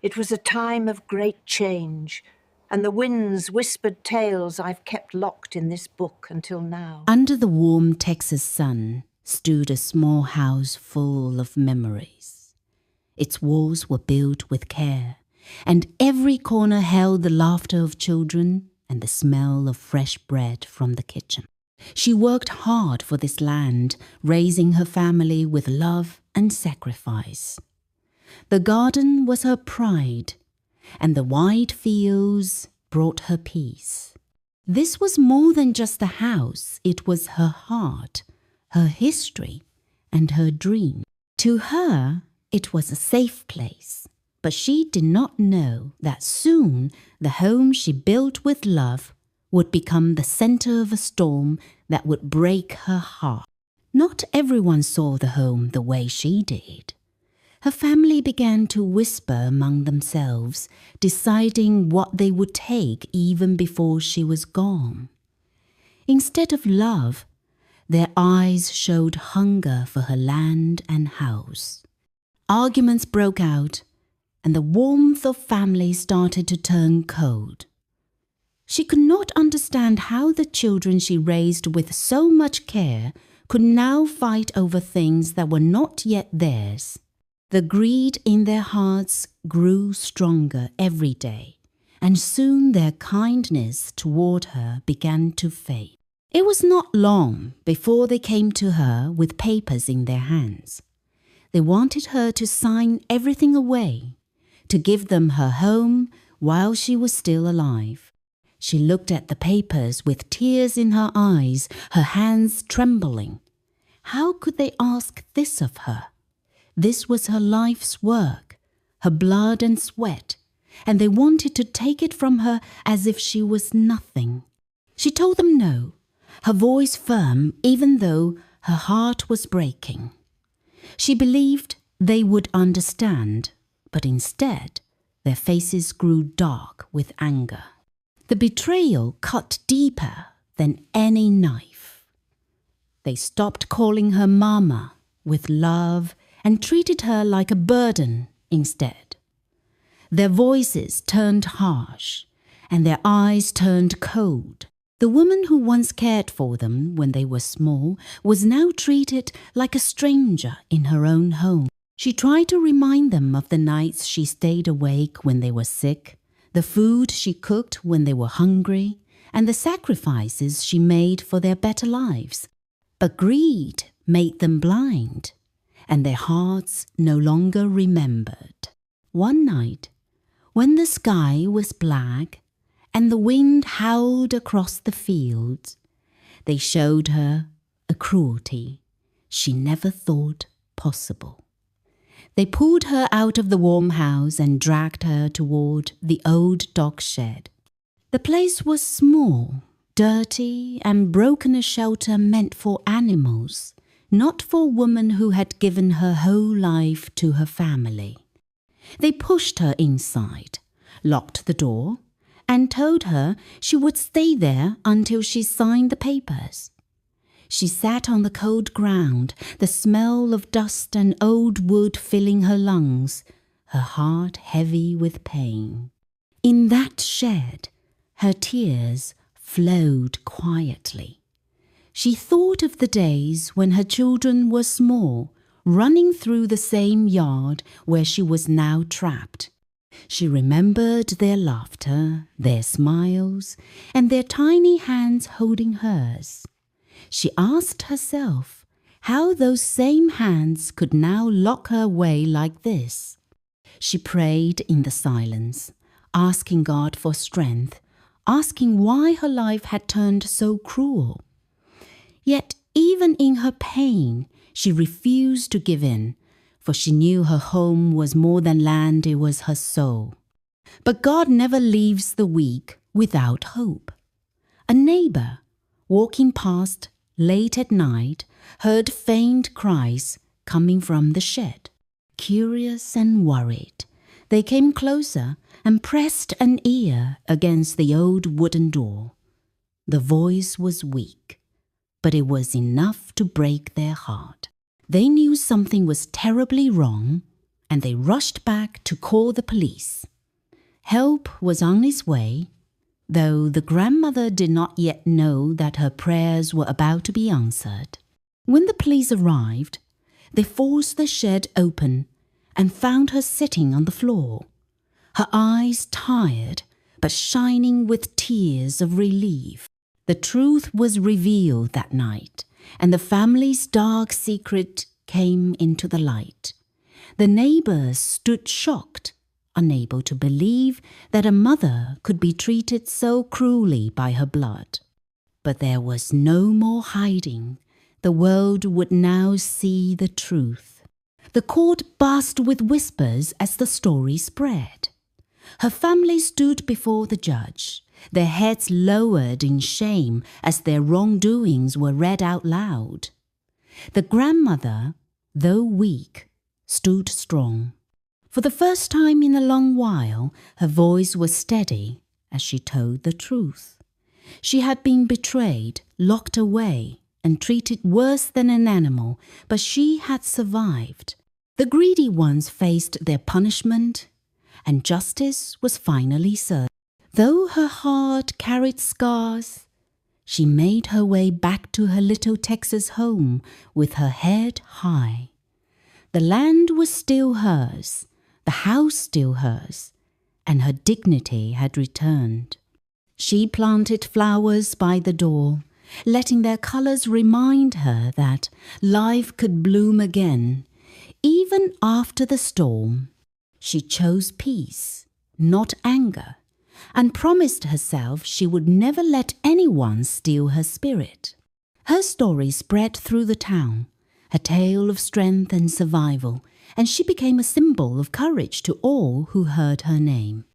It was a time of great change, and the winds whispered tales I've kept locked in this book until now. Under the warm Texas sun stood a small house full of memories. Its walls were built with care, and every corner held the laughter of children and the smell of fresh bread from the kitchen. She worked hard for this land, raising her family with love and sacrifice. The garden was her pride, and the wide fields brought her peace. This was more than just a house. It was her heart, her history, and her dream. To her, it was a safe place, but she did not know that soon the home she built with love would become the center of a storm that would break her heart. Not everyone saw the home the way she did. Her family began to whisper among themselves, deciding what they would take even before she was gone. Instead of love, their eyes showed hunger for her land and house. Arguments broke out, and the warmth of family started to turn cold. She could not understand how the children she raised with so much care could now fight over things that were not yet theirs. The greed in their hearts grew stronger every day, and soon their kindness toward her began to fade. It was not long before they came to her with papers in their hands. They wanted her to sign everything away, to give them her home while she was still alive. She looked at the papers with tears in her eyes, her hands trembling. How could they ask this of her? This was her life's work, her blood and sweat, and they wanted to take it from her as if she was nothing. She told them no, her voice firm even though her heart was breaking. She believed they would understand, but instead their faces grew dark with anger. The betrayal cut deeper than any knife. They stopped calling her Mama with love and treated her like a burden instead. Their voices turned harsh, and their eyes turned cold. The woman who once cared for them when they were small was now treated like a stranger in her own home. She tried to remind them of the nights she stayed awake when they were sick, the food she cooked when they were hungry, and the sacrifices she made for their better lives. But greed made them blind, and their hearts no longer remembered. One night, when the sky was black and the wind howled across the fields, they showed her a cruelty she never thought possible. They pulled her out of the warm house and dragged her toward the old dog shed. The place was small, dirty, and broken, a shelter meant for animals, not for a woman who had given her whole life to her family. They pushed her inside, locked the door, and told her she would stay there until she signed the papers. She sat on the cold ground, the smell of dust and old wood filling her lungs, her heart heavy with pain. In that shed, her tears flowed quietly. She thought of the days when her children were small, running through the same yard where she was now trapped. She remembered their laughter, their smiles, and their tiny hands holding hers. She asked herself how those same hands could now lock her away like this. She prayed in the silence, asking God for strength, asking why her life had turned so cruel. Yet even in her pain, she refused to give in, for she knew her home was more than land, it was her soul. But God never leaves the weak without hope. A neighbor, walking past late at night, heard faint cries coming from the shed. Curious and worried, they came closer and pressed an ear against the old wooden door. The voice was weak, but it was enough to break their heart. They knew something was terribly wrong, and they rushed back to call the police. Help was on its way, though the grandmother did not yet know that her prayers were about to be answered. When the police arrived, they forced the shed open and found her sitting on the floor, her eyes tired but shining with tears of relief. The truth was revealed that night, and the family's dark secret came into the light. The neighbors stood shocked, unable to believe that a mother could be treated so cruelly by her blood. But there was no more hiding. The world would now see the truth. The court buzzed with whispers as the story spread. Her family stood before the judge, their heads lowered in shame as their wrongdoings were read out loud. The grandmother, though weak, stood strong. For the first time in a long while, her voice was steady as she told the truth. She had been betrayed, locked away, and treated worse than an animal, but she had survived. The greedy ones faced their punishment, and justice was finally served. Though her heart carried scars, she made her way back to her little Texas home with her head high. The land was still hers, the house still hers, and her dignity had returned. She planted flowers by the door, letting their colors remind her that life could bloom again, even after the storm. She chose peace, not anger, and promised herself she would never let anyone steal her spirit. Her story spread through the town, a tale of strength and survival, and she became a symbol of courage to all who heard her name.